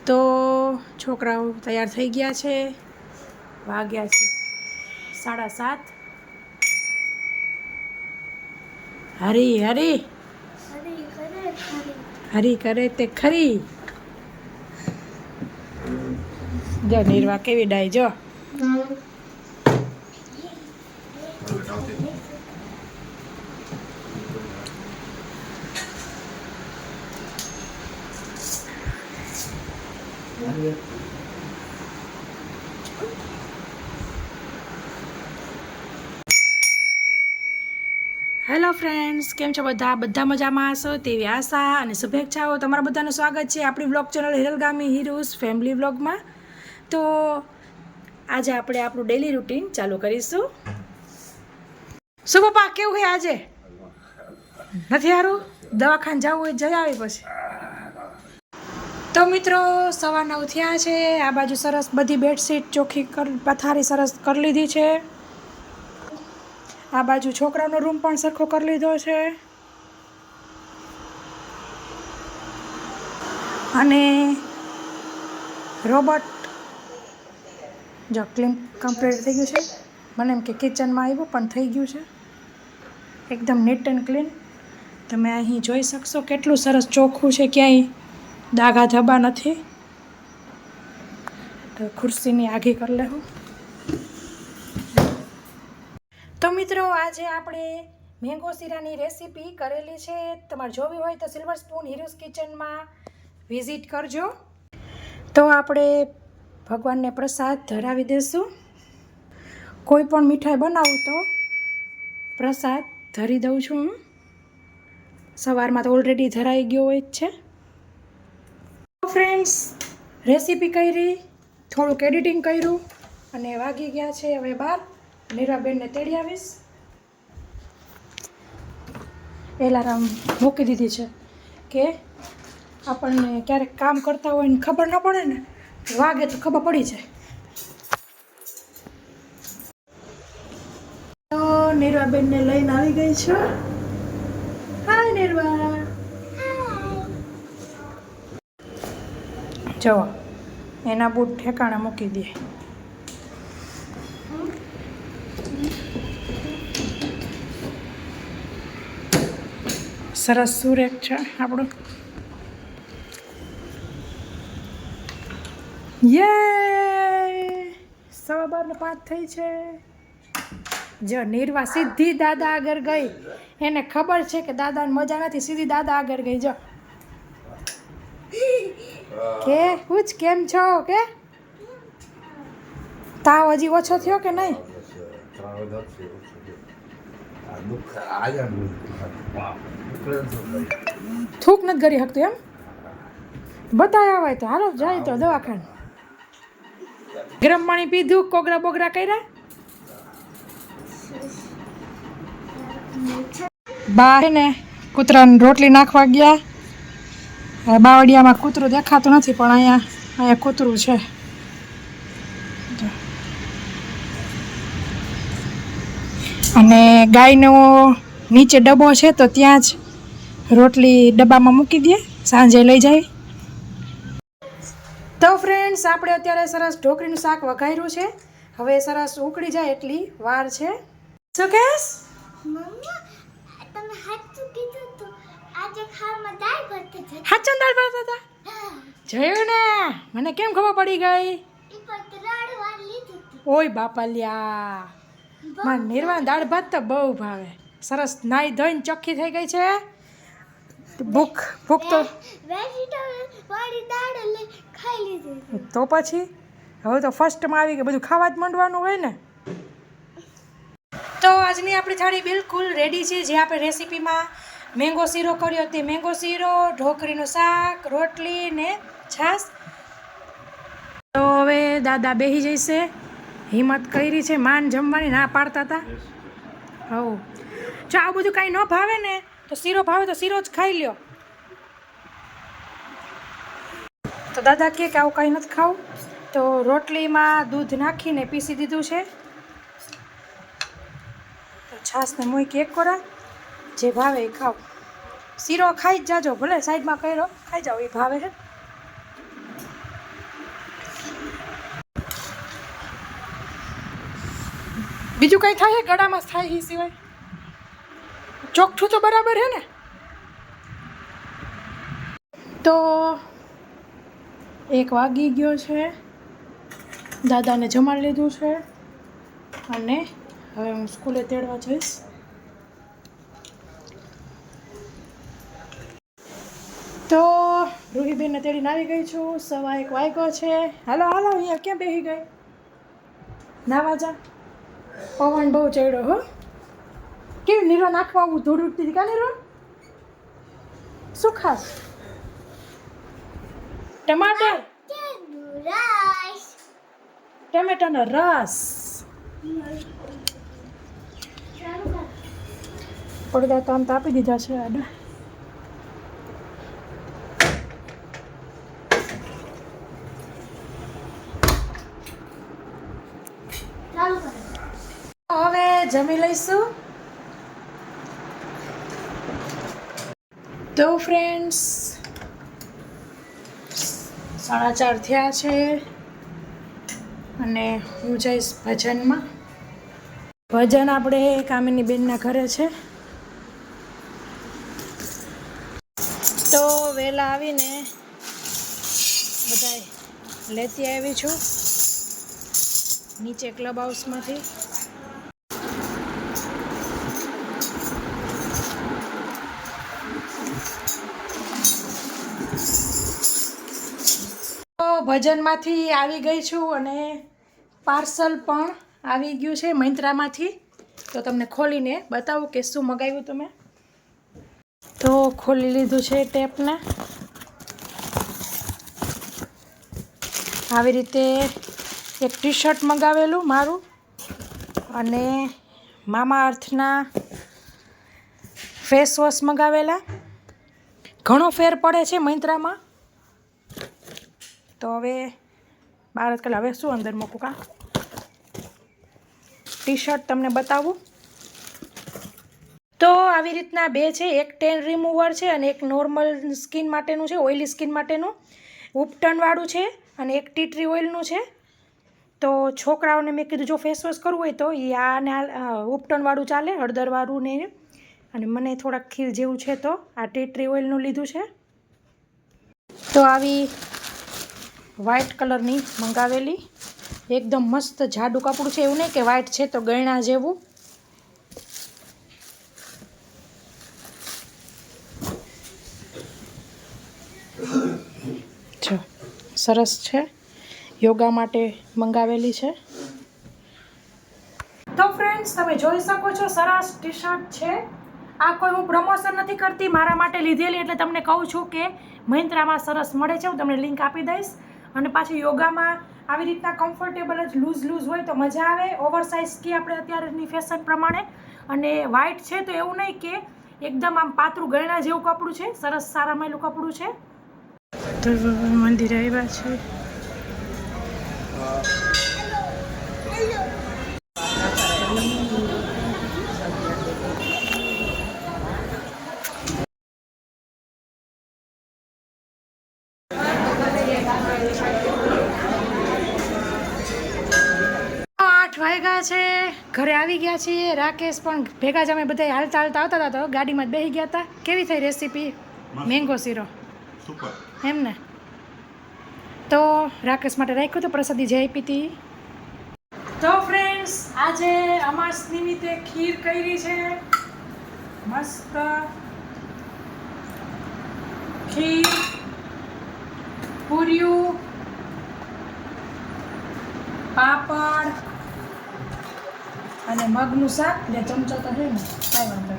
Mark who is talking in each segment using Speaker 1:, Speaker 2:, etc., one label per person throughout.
Speaker 1: તો છોકરાઓ તૈયાર થઈ ગયા છે, વાગ્યા છે 7:30. હરી હરી હરી કરે તે ખરી. જો નિર્વા કેવી ડાય જો. હેલો ફ્રેન્ડ્સ, કેમ છો બધા મજામાં હશો તેવી આશા અને શુભેચ્છાઓ. તમારા બધાનું સ્વાગત છે આપણી વ્લોગ ચેનલ હિરલગામી હીરોઝ ફેમિલી વ્લોગમાં. તો આજે આપણે આપણું ડેલી રૂટીન ચાલુ કરીશું. શું પપ્પા કેવું છે આજે? નથી સારું? દવાખાને જવું હોય જઈ આવી પછી. તો મિત્રો 9:15 થયા છે. આ બાજુ સરસ બધી બેડશીટ ચોખ્ખી પથારી સરસ કરી લીધી છે. આ બાજુ છોકરાનો રૂમ પણ સરખો કરી લીધો છે. અને રોબોટ જો ક્લીન કમ્પ્લીટ થઈ ગયું છે. મને એમ કે કિચનમાં આવ્યું પણ થઈ ગયું છે એકદમ નીટ એન્ડ ક્લીન. તમે અહીં જોઈ શકશો કેટલું સરસ ચોખ્ખું છે, ક્યાંય દાગા ધબ્બા નથી. તો ખુરશીની આઘી કરી લેવું. તો મિત્રો આજે આપણે મેંગો શીરાની રેસીપી કરેલી છે. તમારે જોવી હોય તો સિલ્વર સ્પૂન હીરોઝ કિચનમાં વિઝિટ કરજો. તો આપણે ભગવાનને પ્રસાદ ધરાવી દઈશું. કોઈ પણ મીઠાઈ બનાવું તો પ્રસાદ ધરી દઉં છું હું. સવારમાં તો ઓલરેડી ધરાઈ ગયો હોય જ છે. ફ્રેન્ડ્સ, રેસીપી કરી, થોડુંક એડિટિંગ કર્યું અને વાગી ગયા છે હવે 12. નીરાબેનને તેડી આવીશ. એલાર્મ મૂકી દીધી છે કે આપણને ક્યારેક કામ કરતા હોય ને ખબર ન પડે ને, વાગે તો ખબર પડી જાય. તો નીરવાબેનને લઈને આવી ગઈ છું. હાય નીરવા. જો એના બૂટ ઠેકાણે મૂકી દે. સરસ સુરેખ છે આપણું. યે 12:05 થઈ છે. જો નીરવા સીધી દાદા આગળ ગઈ. એને ખબર છે કે દાદાને મજા નથી, સીધી દાદા આગળ ગઈ. જો કે પૂછ કેમ છો, કે તાવ હજી ઓછો થયો કે નહીં? થૂક નથી કરી શકતું એમ? બતાવ્યા હોય તો હાલો જાય તો દવાખાને. ગરમ પાણી પીધું, કોગરા બોગરા કર્યા. બા છે ને કૂતરાને રોટલી નાખવા ગયા. બાવડિયામાં કૂતરું દેખાતું નથી પણ અહીંયા કૂતરું છે. અને ગાયનો નીચે ડબ્બો છે તો ત્યાં જ રોટલી ડબ્બામાં મૂકી દે, સાંજે લઈ જાય. તો ફ્રેન્ડ્સ, આપણે અત્યારે સરસ ઢોકળીનું શાક વઘાર્યું છે. હવે સરસ ઉકળી જાય એટલી વાર છે. શું કહેશ? હાચન દાળ ભાત હતા. જોયું ને, મને કેમ ખબર પડી ગઈ? ઓય બાપાલ્યા, મારે નિર્વાણ દાળ ભાત તો બહુ ભાવે. સરસ નાઈ ધોઈને ચોખ્ખી થઈ ગઈ છે. ભૂખ તો તો પછી હવે તો ફર્સ્ટમાં આવી ગઈ, બધું ખાવા જ માંડવાનું હોય ને. તો આજની આપણી થાળી બિલકુલ રેડી છે. જે આપણે રેસીપીમાં મેંગો શીરો કર્યો તે મેંગો શીરો, ઢોકળીનું શાક, રોટલી ને છાશ. તો હવે દાદા બેસી જશે. હિંમત કરી છે માન જમવાની, ના પાડતા હતા. હવ જો આ બધું કાંઈ ન ભાવે ને તો શીરો ભાવે તો શીરો જ ખાઈ લ્યો. તો દાદા કે આવું કાંઈ નથી ખાવું, તો રોટલીમાં દૂધ નાખીને પીસી દીધું છે. તો છાશને મૂકી એક કોરા, જે ભાવે એ ખાવ. શીરો ખાઈ જ જાજો, ભલે સાઈડમાં કર્યો ખાઈ જાઓ, એ ભાવે છે. બીજું કંઈ થાય ગળામાં થાય એ સિવાય ચોખ્ઠું તો બરાબર હે ને. તો 1 વાગી ગયો છે, દાદાને જમાડી લીધું છે અને હવે હું સ્કૂલે તેડવા જઈશ. તો રૂહીબેનને તેડીને આવી ગઈ છું. 1:15 વાગ્યો છે. હાલો હાલો, અહીંયા ક્યાં બેસી ગઈ? નાવા જા. પવન બહુ ચડ્યો હો. કેવી નીરો નાખવા આવું ધૂળ ઉઠતી હતી કા નીરો? શું ખાસ? ટમાટર, ટમેટાનો રસ. પડદા તો આમ તો આપી દીધા છે આડા. હવે જમી લઈશું. તો ફ્રેન્ડ્સ 4:30 થયા છે અને હું જઈશ ભજનમાં. ભજન આપણે કામિની બેનના ઘરે છે. તો વહેલા આવીને બધાય લેતી આવી છું નીચે ક્લબ હાઉસમાંથી. તો ભજનમાંથી આવી ગઈ છું અને પાર્સલ પણ આવી ગયું છે મંત્રામાંથી. તો તમને ખોલીને બતાવું કે શું મગાવ્યું તમે. તો ખોલી લીધું છે ટેપને. આવી રીતે એક ટી-શર્ટ મંગાવેલું મારું અને મામા અર્થના ફેસ વોશ મંગાવેલા. ઘણો ફેર પડે છે મંત્રામાં. તો હવે 12 કલાક હવે શું અંદર મૂકું કા. ટી-શર્ટ તમને બતાવું. તો આવી રીતના 2 છે, એક ટેન રિમૂવર છે અને એક નોર્મલ સ્કિન માટેનું છે, ઓઇલી સ્કિન માટેનું. ઉપટનવાળું છે અને એક ટી ટ્રી ઓઇલનું છે. તો છોકરાઓને મેં કીધું જો ફેસ વોશ કરવું હોય તો એ આને ઉપટનવાળું ચાલે, હળદરવાળું ને. અને મને થોડાક ખીલ જેવું છે તો આ ટી ટ્રી ઓઇલનું લીધું છે. તો આવી વ્હાઇટ કલરની મંગાવેલી. એકદમ મસ્ત જાડું કપડું છે, એવું નહીં કે વ્હાઇટ છે તો ગયણા જેવું. જો સરસ છે, યોગા માટે મંગાવેલી છે. તો ફ્રેન્ડ્સ તમે જોઈ શકો છો સરસ ટી શર્ટ છે. આ કોઈ હું પ્રમોશન નથી કરતી, મારા માટે લીધેલી એટલે તમને કહું છું કે મહિન્દ્રામાં સરસ મળે છે. હું તમને લિંક આપી દઈશ. અને પાછું યોગામાં આવી રીતના કમ્ફર્ટેબલ જ લૂઝ હોય તો મજા આવે. ઓવરસાઇઝ કે આપણે અત્યારની ફેશન પ્રમાણે. અને વ્હાઇટ છે તો એવું નહીં કે એકદમ આમ પાતળું ગયણા જેવું કપડું છે, સરસ સારા માયલું કપડું છે. તો મંદિરે આવ્યા છે. 8 વાગ્યા છે, ઘરે આવી ગયા છીએ. રાકેશ પણ ભેગા જ અમે બધા હાલતા આવતા હતા તો ગાડીમાં જ બેસી ગયા હતા. કેવી થઈ રેસીપી? મેંગો શીરો સુપર એમ ને. તો રાકેશ માટે રાખ્યું તો પ્રસાદી જે આપી હતી. તો ફ્રેન્ડ્સ આજે અમાસ નિમિત્તે ખીર કરી છે. મસ્ત ખીર, પૂરીયું, પાપડ અને મગનું શાક. જે ચમચો તો છે ને કાંઈ વાંધો.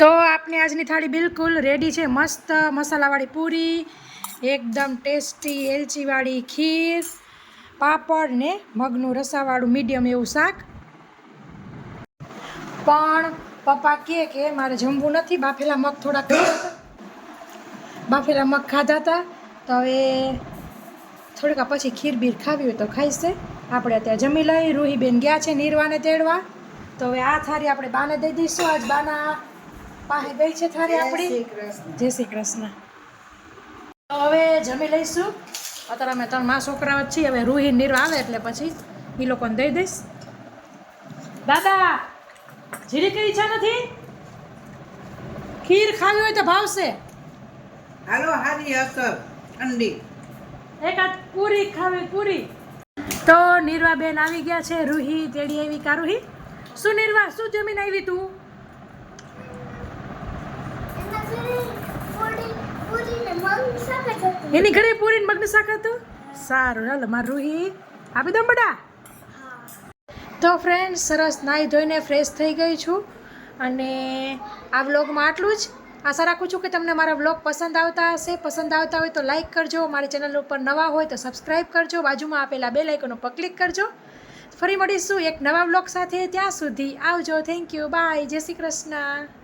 Speaker 1: તો આપની આજની થાળી બિલકુલ રેડી છે. મસ્ત મસાલાવાળી પૂરી, એકદમ ટેસ્ટી એલચીવાળી ખીર, પાપડ ને મગનું રસાવાળું મીડિયમ એવું શાક. પણ પપ્પા કહે કે મારે જમવું નથી, બાફેલા મગ થોડા ખાધા હતા, બાફેલા મગ ખાધા હતા. તો હવે થોડીક પછી ખીર બીર ખાવી હોય તો ખાઈશે. આપણે અત્યારે જમી લઈ. રૂહીબેન ગયા છે નીરવાને તેડવા. તો હવે આ થાળી આપણે બાને દઈ દઈશું. આજ બાના પાસે ગઈ છે થાળી આપણી. જય શ્રી કૃષ્ણ. તો હવે જમી લઈશું અત્યારે અમે 3 માં છોકરાઓ જ છીએ. હવે રૂહી નીરવા આવે એટલે પછી એ લોકોને દઈ દઈશ. દાદા જીરી કઈ ઈચ્છા નથી? ખીર ખાવી હોય તો ભાવશે.
Speaker 2: હાલો હારી અસર ઠંડી
Speaker 1: એકાદ પૂરી ખાવી પૂરી. તો નીરવા બેન આવી ગયા છે. રૂહી તેડી આવી. કા રૂહી શું નીરવા શું જમીન આવી તું? એની ઘરે પૂરી ને મગનું શાક હતું. સારું ચાલો મારું રૂહી આપી દો બડા. તો ફ્રેન્ડ્સ સરસ નાહી ધોઈને ફ્રેશ થઈ ગઈ છું અને આ વ્લોગમાં આટલું જ. આશા રાખું છું કે તમને મારા વ્લોગ પસંદ આવતા હશે. પસંદ આવતા હોય તો લાઇક કરજો. મારી ચેનલ ઉપર નવા હોય તો સબસ્ક્રાઈબ કરજો. બાજુમાં આપેલા બેલ આઇકન ઉપર ક્લિક કરજો. ફરી મળીશું એક નવા વ્લોગ સાથે. ત્યાં સુધી આવજો. Thank you. બાય. જય શ્રી કૃષ્ણ.